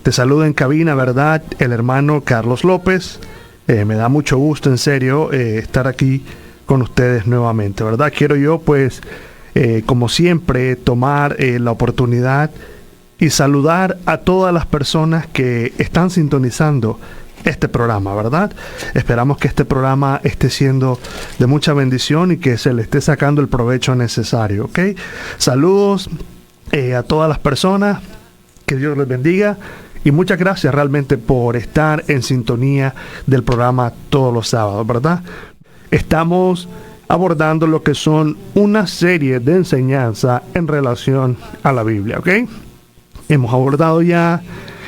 Te saluda en cabina, ¿verdad? El hermano Carlos López. Me da mucho gusto, en serio, estar aquí con ustedes nuevamente, ¿verdad? Quiero yo, pues, como siempre, tomar la oportunidad y saludar a todas las personas que están sintonizando este programa, ¿verdad? Esperamos que este programa esté siendo de mucha bendición y que se le esté sacando el provecho necesario, ¿ok? Saludos a todas las personas, que Dios les bendiga y muchas gracias realmente por estar en sintonía del programa todos los sábados, ¿verdad? Estamos abordando lo que son una serie de enseñanza en relación a la Biblia, ¿ok? Hemos abordado ya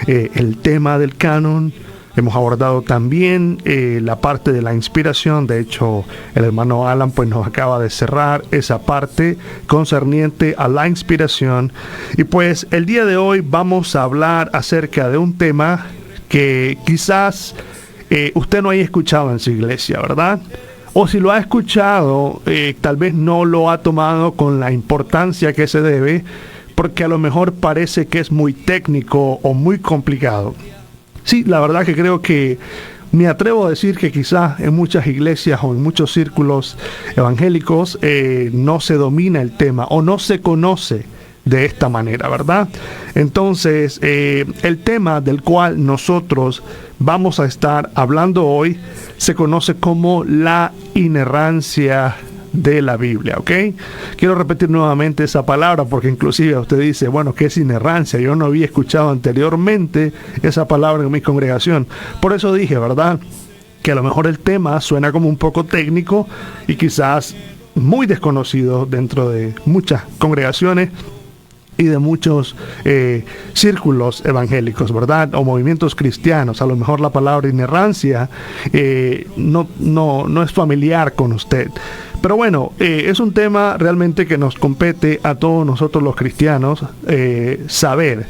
el tema del canon. Hemos abordado también la parte de la inspiración. De hecho, el hermano Alan pues nos acaba de cerrar esa parte concerniente a la inspiración. Y pues el día de hoy vamos a hablar acerca de un tema que quizás usted no haya escuchado en su iglesia, ¿verdad? O si lo ha escuchado, tal vez no lo ha tomado con la importancia que se debe, porque a lo mejor parece que es muy técnico o muy complicado. Sí, la verdad que creo que me atrevo a decir que quizás en muchas iglesias o en muchos círculos evangélicos no se domina el tema o no se conoce de esta manera, ¿verdad? Entonces, el tema del cual nosotros vamos a estar hablando hoy se conoce como la inerrancia de la Biblia, ¿ok? Quiero repetir nuevamente esa palabra porque inclusive usted dice, bueno, ¿qué es inerrancia? Yo no había escuchado anteriormente esa palabra en mi congregación. Por eso dije, ¿verdad? Que a lo mejor el tema suena como un poco técnico y quizás muy desconocido dentro de muchas congregaciones y de muchos círculos evangélicos, ¿verdad? O movimientos cristianos. A lo mejor la palabra inerrancia no es familiar con usted. Pero bueno, es un tema realmente que nos compete a todos nosotros los cristianos saber.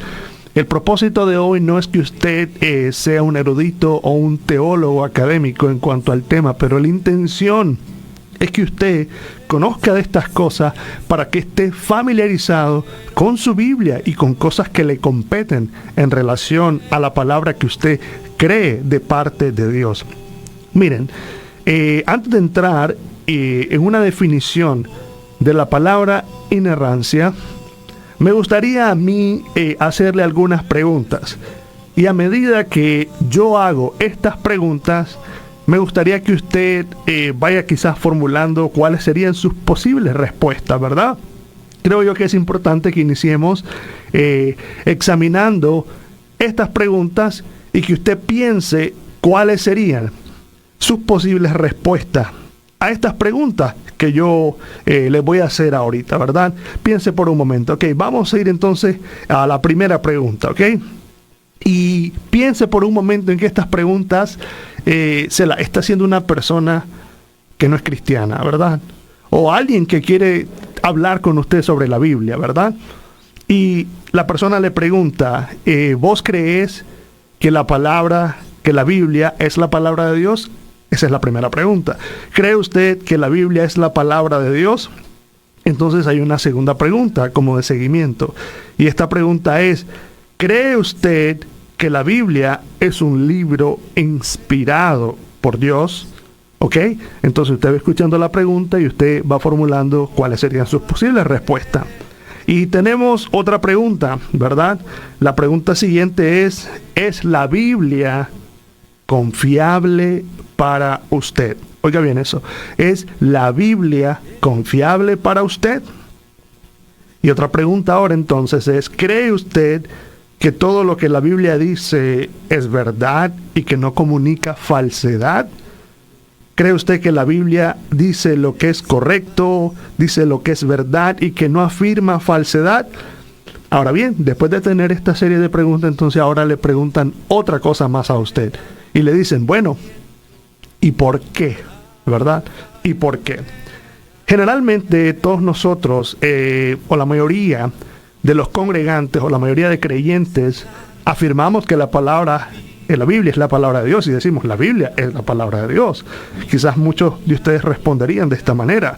El propósito de hoy no es que usted sea un erudito o un teólogo académico en cuanto al tema, pero la intención es que usted conozca de estas cosas para que esté familiarizado con su Biblia y con cosas que le competen en relación a la palabra que usted cree de parte de Dios. Miren, antes de entrar en una definición de la palabra inerrancia, me gustaría a mí hacerle algunas preguntas. Y a medida que yo hago estas preguntas, me gustaría que usted vaya quizás formulando cuáles serían sus posibles respuestas, ¿verdad? Creo yo que es importante que iniciemos examinando estas preguntas y que usted piense cuáles serían sus posibles respuestas a estas preguntas que yo les voy a hacer ahorita, ¿verdad? Piense por un momento, ok, vamos a ir entonces a la primera pregunta, ok. Y piense por un momento en que estas preguntas se la está haciendo una persona que no es cristiana, ¿verdad? O alguien que quiere hablar con usted sobre la Biblia, ¿verdad? Y la persona le pregunta, ¿vos crees que la Biblia es la palabra de Dios? Esa es la primera pregunta. ¿Cree usted que la Biblia es la palabra de Dios? Entonces hay una segunda pregunta como de seguimiento. Y esta pregunta es, ¿cree usted que la Biblia es un libro inspirado por Dios? ¿Ok? Entonces usted va escuchando la pregunta y usted va formulando cuáles serían sus posibles respuestas. Y tenemos otra pregunta, ¿verdad? La pregunta siguiente ¿es la Biblia confiable para usted? Oiga bien eso. ¿Es la Biblia confiable para usted? Y otra pregunta ahora entonces es, ¿cree usted que todo lo que la Biblia dice es verdad y que no comunica falsedad? ¿Cree usted que la Biblia dice lo que es correcto, dice lo que es verdad y que no afirma falsedad? Ahora bien, después de tener esta serie de preguntas, entonces ahora le preguntan otra cosa más a usted. Y le dicen, bueno, ¿y por qué? ¿Verdad? ¿Y por qué? Generalmente todos nosotros, o la mayoría de los congregantes, o la mayoría de creyentes, afirmamos que la Biblia es la palabra de Dios y decimos, la Biblia es la palabra de Dios. Quizás muchos de ustedes responderían de esta manera.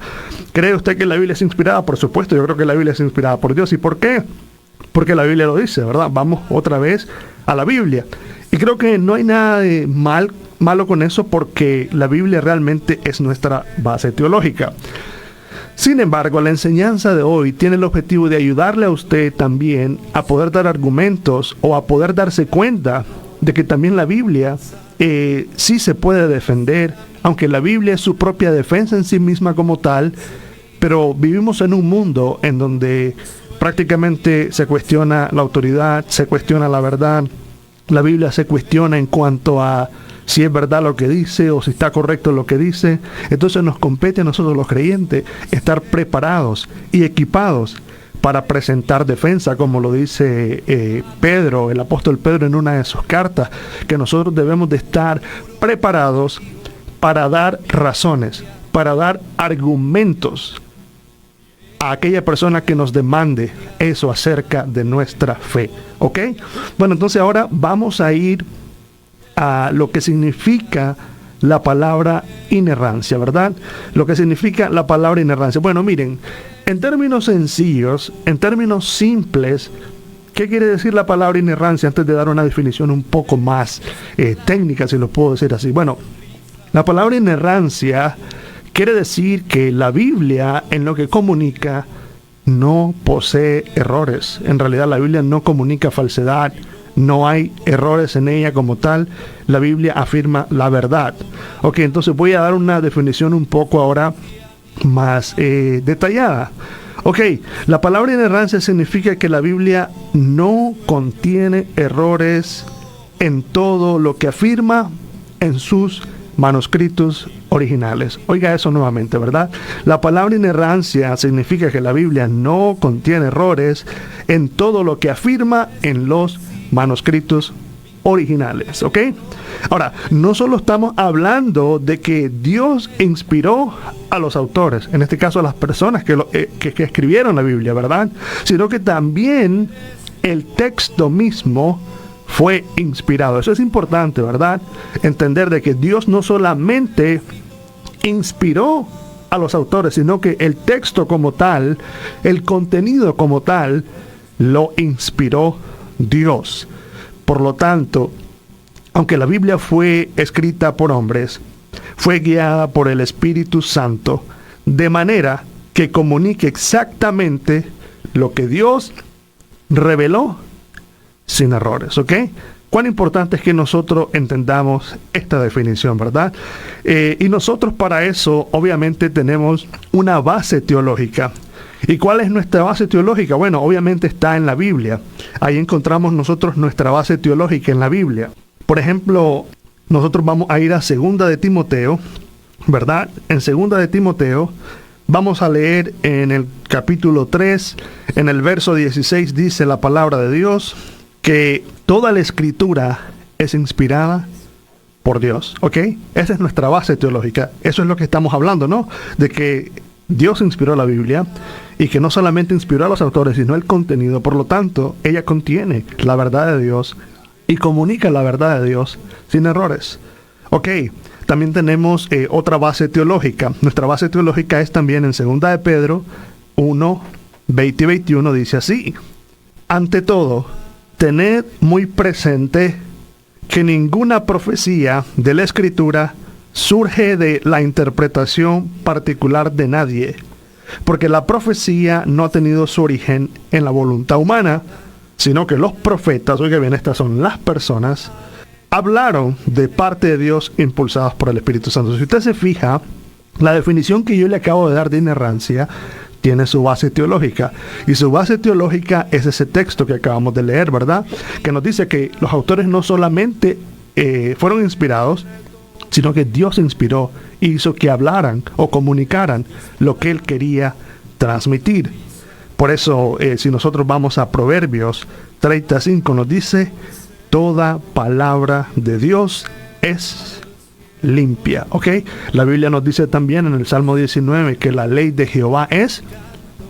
¿Cree usted que la Biblia es inspirada? Por supuesto, yo creo que la Biblia es inspirada por Dios. ¿Y por qué? Porque la Biblia lo dice, ¿verdad? Vamos otra vez a la Biblia. Y creo que no hay nada de malo con eso, porque la Biblia realmente es nuestra base teológica. Sin embargo, la enseñanza de hoy tiene el objetivo de ayudarle a usted también a poder dar argumentos o a poder darse cuenta de que también la Biblia sí se puede defender, aunque la Biblia es su propia defensa en sí misma como tal, pero vivimos en un mundo en donde prácticamente se cuestiona la autoridad, se cuestiona la verdad. La Biblia se cuestiona en cuanto a si es verdad lo que dice o si está correcto lo que dice. Entonces nos compete a nosotros los creyentes estar preparados y equipados para presentar defensa, como lo dice Pedro, el apóstol Pedro, en una de sus cartas, que nosotros debemos de estar preparados para dar razones, para dar argumentos a aquella persona que nos demande eso acerca de nuestra fe. ¿Ok? Bueno, entonces ahora vamos a ir a lo que significa la palabra inerrancia, ¿verdad? Lo que significa la palabra inerrancia. Bueno, miren, en términos sencillos, en términos simples, ¿qué quiere decir la palabra inerrancia? Antes de dar una definición un poco más técnica, si lo puedo decir así. Bueno, la palabra inerrancia quiere decir que la Biblia, en lo que comunica, no posee errores. En realidad la Biblia no comunica falsedad, no hay errores en ella como tal. La Biblia afirma la verdad. Ok, entonces voy a dar una definición un poco ahora más detallada. Ok, la palabra inerrancia significa que la Biblia no contiene errores en todo lo que afirma en sus manuscritos originales. Oiga eso nuevamente, ¿verdad? La palabra inerrancia significa que la Biblia no contiene errores en todo lo que afirma en los manuscritos originales, ¿ok? Ahora, no solo estamos hablando de que Dios inspiró a los autores, en este caso a las personas que escribieron la Biblia, ¿verdad? Sino que también el texto mismo fue inspirado. Eso es importante, ¿verdad? Entender de que Dios no solamente inspiró a los autores, sino que el texto como tal, el contenido como tal, lo inspiró Dios. Por lo tanto, aunque la Biblia fue escrita por hombres, fue guiada por el Espíritu Santo, de manera que comunique exactamente lo que Dios reveló sin errores, ¿ok? Cuán importante es que nosotros entendamos esta definición, ¿verdad? Y nosotros para eso, obviamente, tenemos una base teológica. ¿Y cuál es nuestra base teológica? Bueno, obviamente está en la Biblia. Ahí encontramos nosotros nuestra base teológica en la Biblia. Por ejemplo, nosotros vamos a ir a 2 de Timoteo, ¿verdad? En 2 de Timoteo vamos a leer en el capítulo 3, en el verso 16, dice la palabra de Dios que toda la escritura es inspirada por Dios, ¿ok? Esa es nuestra base teológica. Eso es lo que estamos hablando, ¿no? De que Dios inspiró la Biblia y que no solamente inspiró a los autores, sino el contenido. Por lo tanto, ella contiene la verdad de Dios y comunica la verdad de Dios sin errores. Ok, también tenemos otra base teológica. Nuestra base teológica es también en 2 de Pedro 1, 20 y 21, dice así: ante todo, tened muy presente que ninguna profecía de la Escritura surge de la interpretación particular de nadie, porque la profecía no ha tenido su origen en la voluntad humana, sino que los profetas, oiga bien, estas son las personas, hablaron de parte de Dios impulsados por el Espíritu Santo. Si usted se fija, la definición que yo le acabo de dar de inerrancia tiene su base teológica, y su base teológica es ese texto que acabamos de leer, ¿verdad? Que nos dice que los autores no solamente fueron inspirados, sino que Dios inspiró e hizo que hablaran o comunicaran lo que Él quería transmitir. Por eso, si nosotros vamos a Proverbios 35, nos dice: toda palabra de Dios es limpia, ¿ok? La Biblia nos dice también en el Salmo 19 que la ley de Jehová es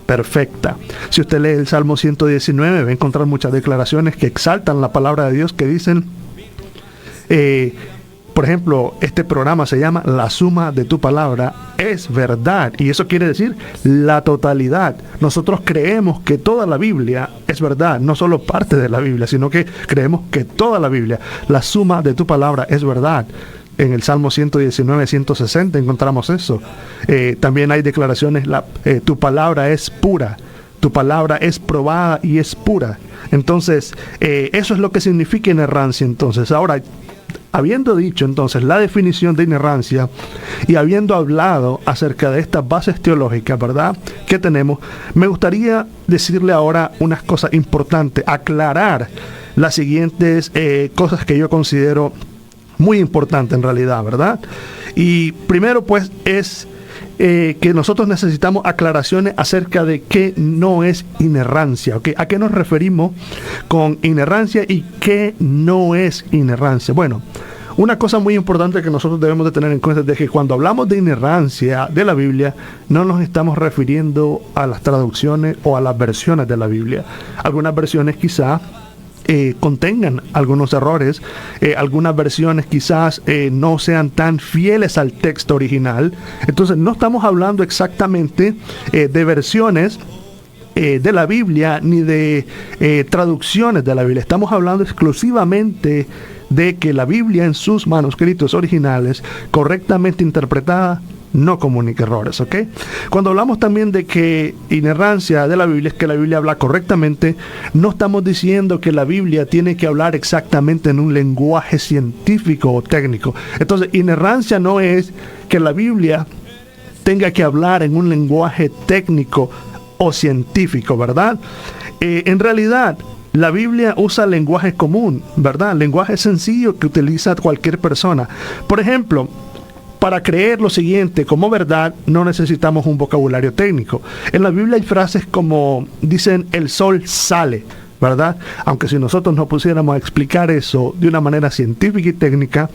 perfecta. Si usted lee el Salmo 119, va a encontrar muchas declaraciones que exaltan la palabra de Dios, que dicen Por ejemplo, este programa se llama La suma de tu palabra es verdad, y eso quiere decir la totalidad. Nosotros creemos que toda la Biblia es verdad, no solo parte de la Biblia, sino que creemos que toda la Biblia, la suma de tu palabra es verdad. En el Salmo 119, 160 encontramos eso. También hay declaraciones, tu palabra es pura, tu palabra es probada y es pura. Entonces, eso es lo que significa inerrancia. Entonces, ahora, habiendo dicho entonces la definición de inerrancia y habiendo hablado acerca de estas bases teológicas, ¿verdad?, que tenemos, me gustaría decirle ahora unas cosas importantes, aclarar las siguientes cosas que yo considero muy importante en realidad, ¿verdad? Y primero pues es que nosotros necesitamos aclaraciones acerca de qué no es inerrancia, ¿ok? ¿A qué nos referimos con inerrancia y qué no es inerrancia? Bueno, una cosa muy importante que nosotros debemos de tener en cuenta es que cuando hablamos de inerrancia de la Biblia, no nos estamos refiriendo a las traducciones o a las versiones de la Biblia. Algunas versiones quizá contengan algunos errores, algunas versiones quizás no sean tan fieles al texto original. Entonces no estamos hablando exactamente de versiones de la Biblia ni de traducciones de la Biblia. Estamos hablando exclusivamente de que la Biblia en sus manuscritos originales, correctamente interpretada, no comunica errores, ¿ok? Cuando hablamos también de que inerrancia de la Biblia es que la Biblia habla correctamente, no estamos diciendo que la Biblia tiene que hablar exactamente en un lenguaje científico o técnico. Entonces, inerrancia no es que la Biblia tenga que hablar en un lenguaje técnico o científico, ¿verdad? En realidad, la Biblia usa lenguaje común, ¿verdad? Lenguaje sencillo que utiliza cualquier persona. Por ejemplo, para creer lo siguiente como verdad, no necesitamos un vocabulario técnico. En la Biblia hay frases como dicen, el sol sale, ¿verdad? Aunque si nosotros nos pusiéramos a explicar eso de una manera científica y técnica,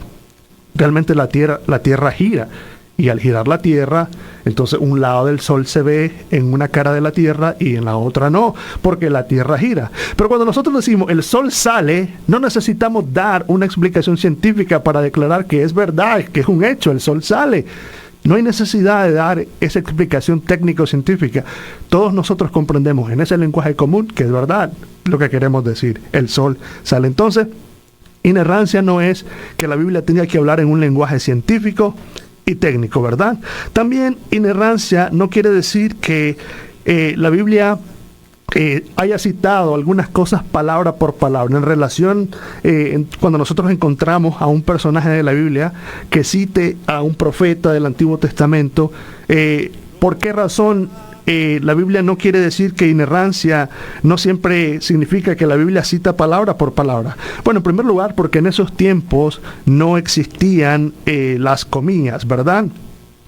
realmente la tierra gira. Y al girar la Tierra, entonces un lado del Sol se ve en una cara de la Tierra y en la otra no, porque la Tierra gira. Pero cuando nosotros decimos el Sol sale, no necesitamos dar una explicación científica para declarar que es verdad, que es un hecho, el Sol sale. No hay necesidad de dar esa explicación técnico-científica. Todos nosotros comprendemos en ese lenguaje común que es verdad lo que queremos decir, el Sol sale. Entonces, inerrancia no es que la Biblia tenga que hablar en un lenguaje científico y técnico, ¿verdad? También inerrancia no quiere decir que la Biblia haya citado algunas cosas palabra por palabra en relación cuando nosotros encontramos a un personaje de la Biblia que cite a un profeta del Antiguo Testamento. ¿Por qué razón la Biblia no quiere decir que inerrancia no siempre significa que la Biblia cita palabra por palabra? Bueno, en primer lugar, porque en esos tiempos no existían las comillas, ¿verdad?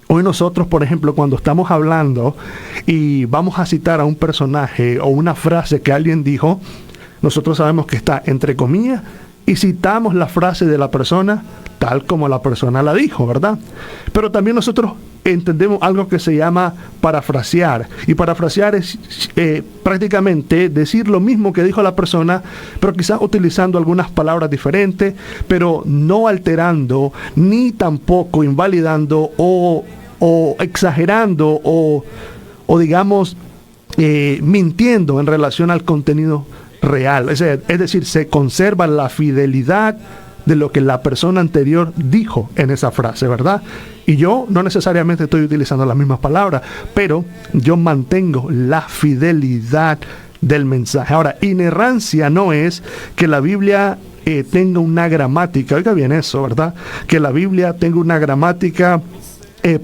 Hoy nosotros, por ejemplo, cuando estamos hablando y vamos a citar a un personaje o una frase que alguien dijo, nosotros sabemos que está entre comillas y citamos la frase de la persona tal como la persona la dijo, ¿verdad? Pero también nosotros entendemos algo que se llama parafrasear. Y parafrasear es prácticamente decir lo mismo que dijo la persona, pero quizás utilizando algunas palabras diferentes, pero no alterando, ni tampoco invalidando o exagerando o digamos, mintiendo en relación al contenido real. Es decir, se conserva la fidelidad de lo que la persona anterior dijo en esa frase, ¿verdad? Y yo no necesariamente estoy utilizando las mismas palabras, pero yo mantengo la fidelidad del mensaje. Ahora, inerrancia no es que la Biblia tenga una gramática, oiga bien eso, ¿verdad? Que la Biblia tenga una gramática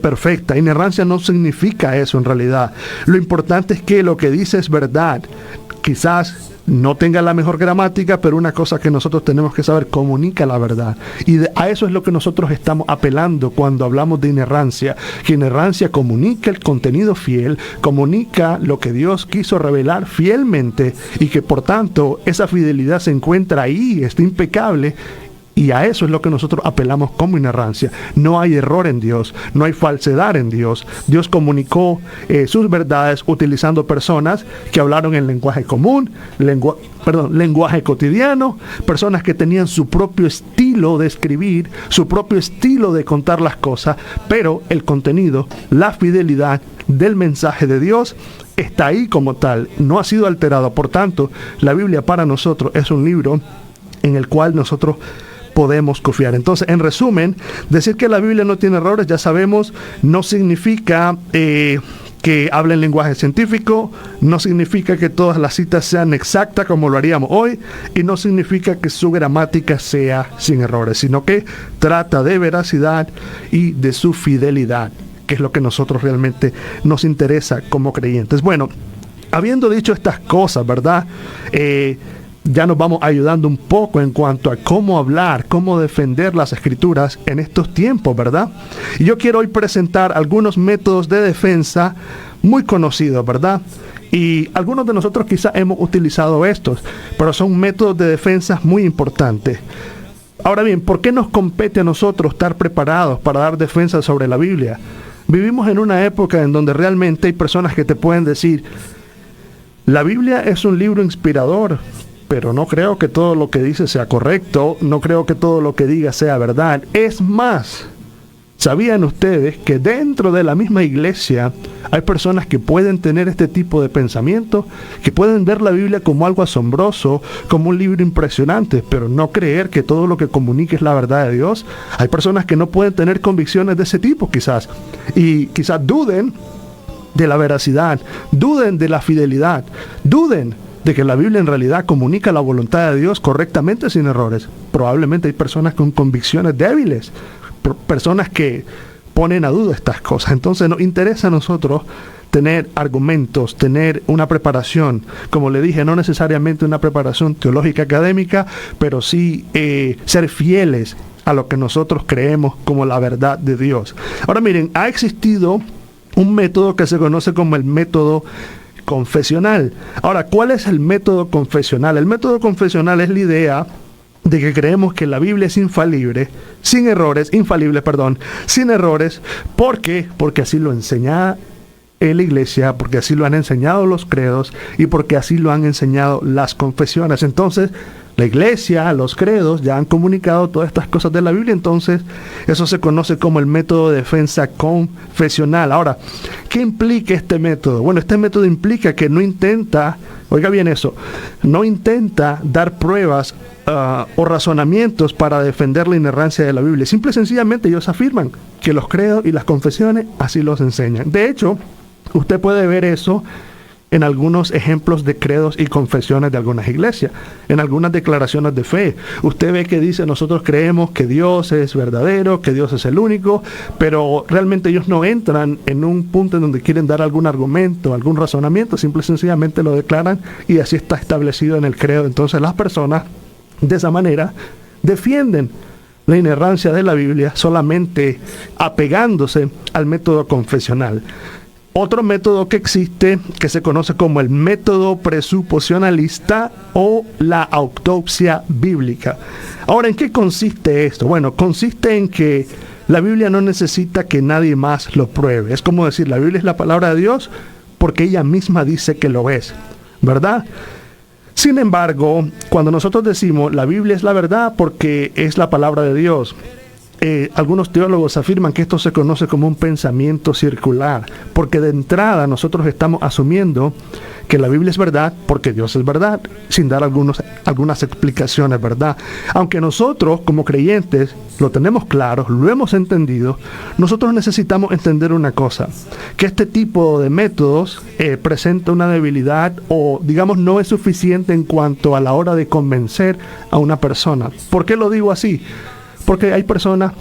perfecta. Inerrancia no significa eso en realidad. Lo importante es que lo que dice es verdad. Quizás no tenga la mejor gramática, pero una cosa que nosotros tenemos que saber, comunica la verdad. Y a eso es lo que nosotros estamos apelando cuando hablamos de inerrancia. Que inerrancia comunica el contenido fiel, comunica lo que Dios quiso revelar fielmente y que por tanto esa fidelidad se encuentra ahí, está impecable Y a eso es lo que nosotros apelamos como inerrancia. No hay error en Dios, no hay falsedad en Dios. Dios comunicó sus verdades utilizando personas que hablaron en lenguaje común, lenguaje cotidiano, personas que tenían su propio estilo de escribir, su propio estilo de contar las cosas, pero el contenido, la fidelidad del mensaje de Dios está ahí como tal, no ha sido alterado. Por tanto, la Biblia para nosotros es un libro en el cual nosotros podemos confiar. Entonces, en resumen, decir que la Biblia no tiene errores, ya sabemos, no significa que hable en lenguaje científico, no significa que todas las citas sean exactas como lo haríamos hoy, y no significa que su gramática sea sin errores, sino que trata de veracidad y de su fidelidad, que es lo que a nosotros realmente nos interesa como creyentes. Bueno, habiendo dicho estas cosas, ¿verdad? Ya nos vamos ayudando un poco en cuanto a cómo hablar, cómo defender las escrituras en estos tiempos, ¿verdad? Y yo quiero hoy presentar algunos métodos de defensa muy conocidos, ¿verdad? Y algunos de nosotros quizás hemos utilizado estos, pero son métodos de defensa muy importantes. Ahora bien, ¿por qué nos compete a nosotros estar preparados para dar defensa sobre la Biblia? Vivimos en una época en donde realmente hay personas que te pueden decir, la Biblia es un libro inspirador, pero no creo que todo lo que dice sea correcto, no creo que todo lo que diga sea verdad. Es más, ¿sabían ustedes que dentro de la misma iglesia hay personas que pueden tener este tipo de pensamiento, que pueden ver la Biblia como algo asombroso, como un libro impresionante, pero no creer que todo lo que comunique es la verdad de Dios? Hay personas que no pueden tener convicciones de ese tipo quizás, y quizás duden de la veracidad, duden de la fidelidad, duden de que la Biblia en realidad comunica la voluntad de Dios correctamente sin errores. Probablemente hay personas con convicciones débiles, personas que ponen a duda estas cosas. Entonces nos interesa a nosotros tener argumentos, tener una preparación, como le dije, no necesariamente una preparación teológica académica, pero sí ser fieles a lo que nosotros creemos como la verdad de Dios. Ahora miren, ha existido un método que se conoce como el método confesional. Ahora, ¿cuál es el método confesional? El método confesional es la idea de que creemos que la Biblia es infalible, sin errores, sin errores. ¿Por qué? Porque así lo enseña la iglesia, porque así lo han enseñado los credos y porque así lo han enseñado las confesiones. Entonces, la iglesia, los credos ya han comunicado todas estas cosas de la Biblia, entonces eso se conoce como el método de defensa confesional. Ahora, ¿qué implica este método? Bueno, este método implica que no intenta, oiga bien eso, no intenta dar pruebas o razonamientos para defender la inerrancia de la Biblia. Simple y sencillamente ellos afirman que los credos y las confesiones así los enseñan. De hecho, usted puede ver eso en algunos ejemplos de credos y confesiones de algunas iglesias, en algunas declaraciones de fe. Usted ve que dice, nosotros creemos que Dios es verdadero, que Dios es el único, pero realmente ellos no entran en un punto en donde quieren dar algún argumento, algún razonamiento, simple y sencillamente lo declaran y así está establecido en el credo. Entonces las personas de esa manera defienden la inerrancia de la Biblia solamente apegándose al método confesional. Otro método que existe, que se conoce como el método presuposicionalista o la autopsia bíblica. Ahora, ¿en qué consiste esto? Bueno, consiste en que la Biblia no necesita que nadie más lo pruebe. Es como decir, la Biblia es la palabra de Dios porque ella misma dice que lo es, ¿verdad? Sin embargo, cuando nosotros decimos la Biblia es la verdad porque es la palabra de Dios, algunos teólogos afirman que esto se conoce como un pensamiento circular, porque de entrada nosotros estamos asumiendo que la Biblia es verdad porque Dios es verdad, sin dar algunas explicaciones, ¿verdad? Aunque nosotros como creyentes lo tenemos claro, lo hemos entendido, nosotros necesitamos entender una cosa, que este tipo de métodos presenta una debilidad o digamos no es suficiente en cuanto a la hora de convencer a una persona. ¿Por qué lo digo así? Porque hay personas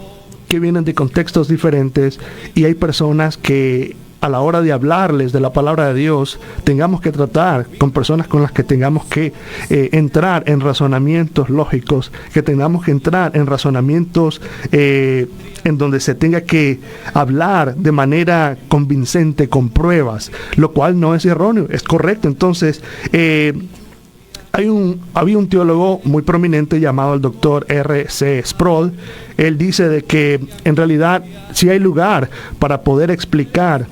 que vienen de contextos diferentes y hay personas que a la hora de hablarles de la palabra de Dios tengamos que tratar con personas con las que tengamos que entrar en razonamientos lógicos, que tengamos que entrar en razonamientos en donde se tenga que hablar de manera convincente con pruebas, lo cual no es erróneo, es correcto. Entonces, Había un teólogo muy prominente llamado el doctor R.C. Sproul. Él dice de que en realidad sí hay lugar para poder explicar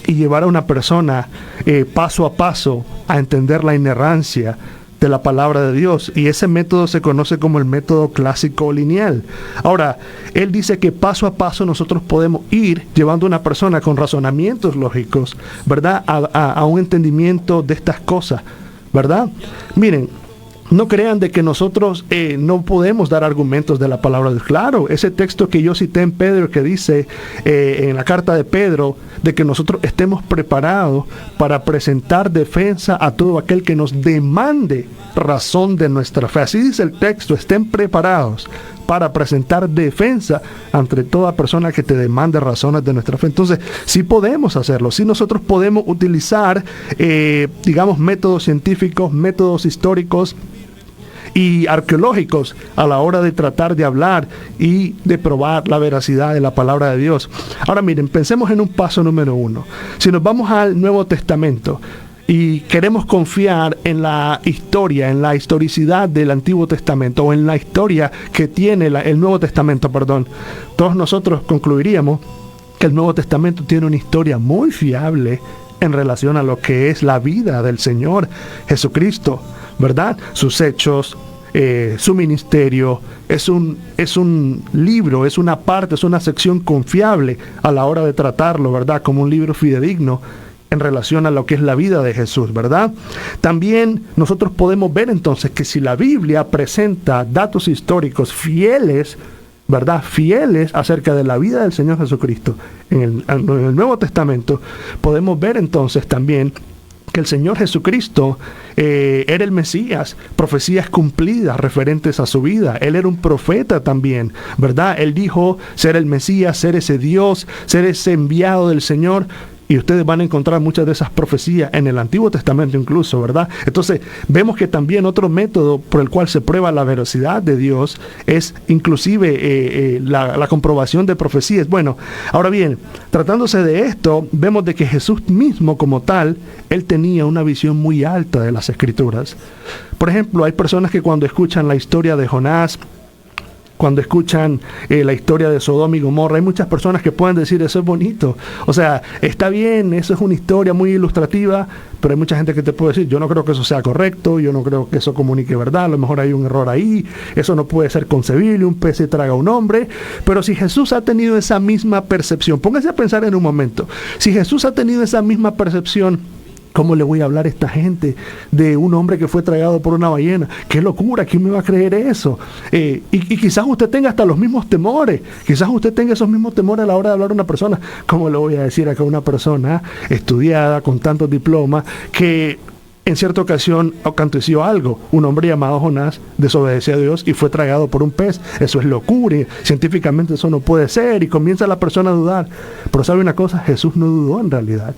y llevar a una persona paso a paso a entender la inerrancia de la palabra de Dios, y ese método se conoce como el método clásico lineal. Ahora, él dice que paso a paso nosotros podemos ir llevando a una persona con razonamientos lógicos, ¿verdad?, a un entendimiento de estas cosas, ¿verdad? Miren, no crean de que nosotros no podemos dar argumentos de la palabra de Dios. Claro, ese texto que yo cité en Pedro, que dice en la carta de Pedro, de que nosotros estemos preparados para presentar defensa a todo aquel que nos demande razón de nuestra fe. Así dice el texto, estén preparados para presentar defensa ante toda persona que te demande razones de nuestra fe. Entonces, sí podemos hacerlo, sí nosotros podemos utilizar, digamos, métodos científicos, métodos históricos y arqueológicos a la hora de tratar de hablar y de probar la veracidad de la palabra de Dios. Ahora miren, pensemos en un paso número 1. Si nos vamos al Nuevo Testamento y queremos confiar en la historia, en la historicidad del Antiguo Testamento, o en la historia que tiene el Nuevo Testamento, todos nosotros concluiríamos que el Nuevo Testamento tiene una historia muy fiable en relación a lo que es la vida del Señor Jesucristo, ¿verdad? Sus hechos, su ministerio, es un libro, es una parte, es una sección confiable a la hora de tratarlo, ¿verdad?, como un libro fidedigno en relación a lo que es la vida de Jesús, ¿verdad? También nosotros podemos ver entonces que si la Biblia presenta datos históricos fieles, ¿verdad?, fieles acerca de la vida del Señor Jesucristo en el Nuevo Testamento, podemos ver entonces también que el Señor Jesucristo era el Mesías, profecías cumplidas referentes a su vida. Él era un profeta también, ¿verdad? Él dijo ser el Mesías, ser ese Dios, ser ese enviado del Señor. Y ustedes van a encontrar muchas de esas profecías en el Antiguo Testamento incluso, ¿verdad? Entonces, vemos que también otro método por el cual se prueba la veracidad de Dios es inclusive la comprobación de profecías. Bueno, ahora bien, tratándose de esto, vemos de que Jesús mismo como tal, Él tenía una visión muy alta de las Escrituras. Por ejemplo, hay personas que cuando escuchan la historia de Jonás, cuando escuchan la historia de Sodoma y Gomorra, hay muchas personas que pueden decir, eso es bonito, o sea, está bien, eso es una historia muy ilustrativa, pero hay mucha gente que te puede decir, yo no creo que eso sea correcto, yo no creo que eso comunique verdad, a lo mejor hay un error ahí, eso no puede ser concebible, un pez se traga a un hombre. Pero si Jesús ha tenido esa misma percepción, póngase a pensar en un momento, si Jesús ha tenido esa misma percepción, ¿cómo le voy a hablar a esta gente de un hombre que fue tragado por una ballena? ¡Qué locura! ¿Quién me va a creer eso? Y quizás usted tenga hasta los mismos temores. Quizás usted tenga esos mismos temores a la hora de hablar a una persona. ¿Cómo le voy a decir acá a una persona estudiada, con tantos diplomas, que en cierta ocasión aconteció algo? Un hombre llamado Jonás desobedeció a Dios y fue tragado por un pez. Eso es locura. Científicamente eso no puede ser. Y comienza la persona a dudar. Pero ¿sabe una cosa? Jesús no dudó en realidad.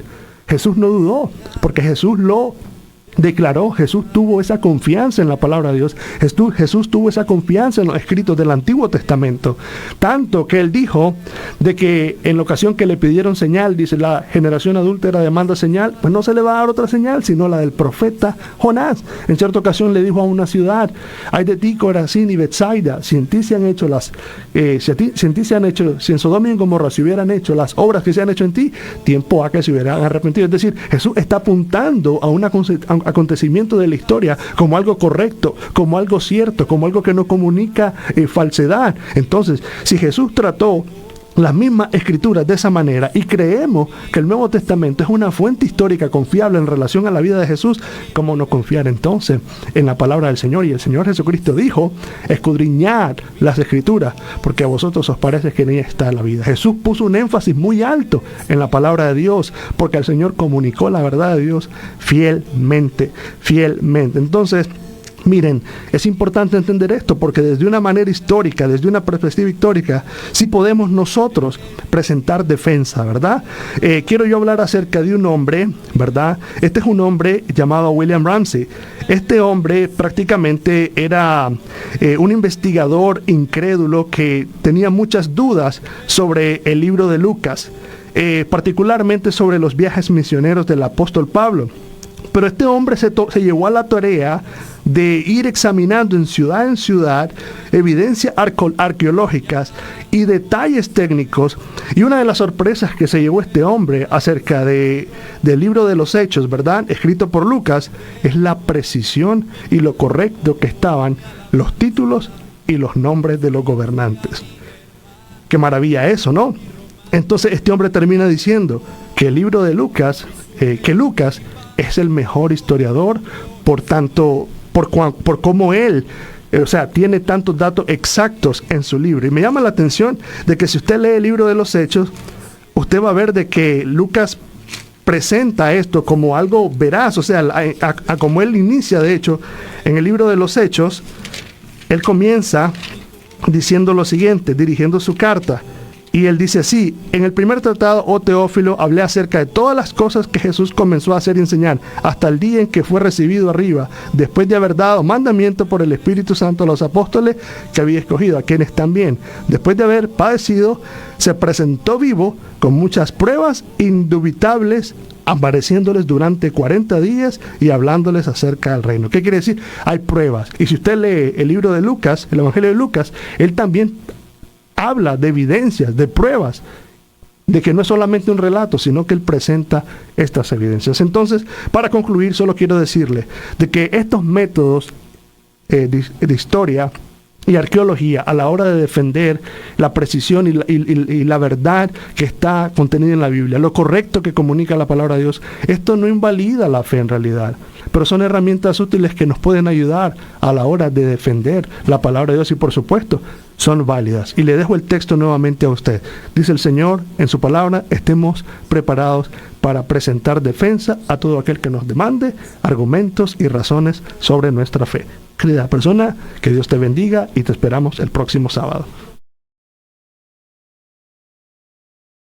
Jesús no dudó, porque Jesús lo declaró. Jesús tuvo esa confianza en la palabra de Dios. Jesús tuvo esa confianza en los escritos del Antiguo Testamento, tanto que él dijo de que en la ocasión que le pidieron señal, dice, la generación adúltera demanda señal, pues no se le va a dar otra señal sino la del profeta Jonás. En cierta ocasión le dijo a una ciudad, ay de ti Corazín y Betsaida, si en ti se han hecho si en Sodoma y en Gomorra se hubieran hecho las obras que se han hecho en ti, tiempo a que se hubieran arrepentido. Es decir, Jesús está apuntando a un acontecimiento de la historia como algo correcto, como algo cierto, como algo que no comunica falsedad. Entonces, si Jesús trató las mismas escrituras de esa manera y creemos que el Nuevo Testamento es una fuente histórica confiable en relación a la vida de Jesús, ¿cómo no confiar entonces en la palabra del Señor? Y el Señor Jesucristo dijo, escudriñad las escrituras, porque a vosotros os parece que en ella está la vida. Jesús puso un énfasis muy alto en la palabra de Dios, porque el Señor comunicó la verdad de Dios fielmente. Entonces, miren, es importante entender esto, porque desde una manera histórica, desde una perspectiva histórica, sí podemos nosotros presentar defensa, ¿verdad? Quiero yo hablar acerca de un hombre, ¿verdad? Este es un hombre llamado William Ramsey. Este hombre prácticamente era un investigador incrédulo que tenía muchas dudas sobre el libro de Lucas, particularmente sobre los viajes misioneros del apóstol Pablo. pero este hombre se llevó a la tarea de ir examinando en ciudad evidencias arqueológicas y detalles técnicos, y una de las sorpresas que se llevó este hombre acerca del libro de los Hechos, ¿verdad?, escrito por Lucas, es la precisión y lo correcto que estaban los títulos y los nombres de los gobernantes. Qué maravilla eso, ¿no? Entonces este hombre termina diciendo que el libro de Lucas, que Lucas es el mejor historiador, por cómo él, tiene tantos datos exactos en su libro. Y me llama la atención de que si usted lee el libro de los Hechos, usted va a ver de que Lucas presenta esto como algo veraz, como él inicia, de hecho, en el libro de los Hechos, él comienza diciendo lo siguiente, dirigiendo su carta. Y él dice así: en el primer tratado, oh Teófilo, hablé acerca de todas las cosas que Jesús comenzó a hacer y enseñar, hasta el día en que fue recibido arriba, después de haber dado mandamiento por el Espíritu Santo a los apóstoles que había escogido, a quienes también, después de haber padecido, se presentó vivo con muchas pruebas indubitables, apareciéndoles durante 40 días y hablándoles acerca del reino. ¿Qué quiere decir? Hay pruebas. Y si usted lee el libro de Lucas, el Evangelio de Lucas, él también habla de evidencias, de pruebas, de que no es solamente un relato, sino que él presenta estas evidencias. Entonces, para concluir, solo quiero decirle de que estos métodos de historia y arqueología a la hora de defender la precisión y la verdad que está contenida en la Biblia, lo correcto que comunica la palabra de Dios, esto no invalida la fe en realidad, pero son herramientas útiles que nos pueden ayudar a la hora de defender la palabra de Dios, y por supuesto son válidas. Y le dejo el texto nuevamente a usted. Dice el Señor en su palabra: estemos preparados para presentar defensa a todo aquel que nos demande argumentos y razones sobre nuestra fe. Querida persona, que Dios te bendiga y te esperamos el próximo sábado.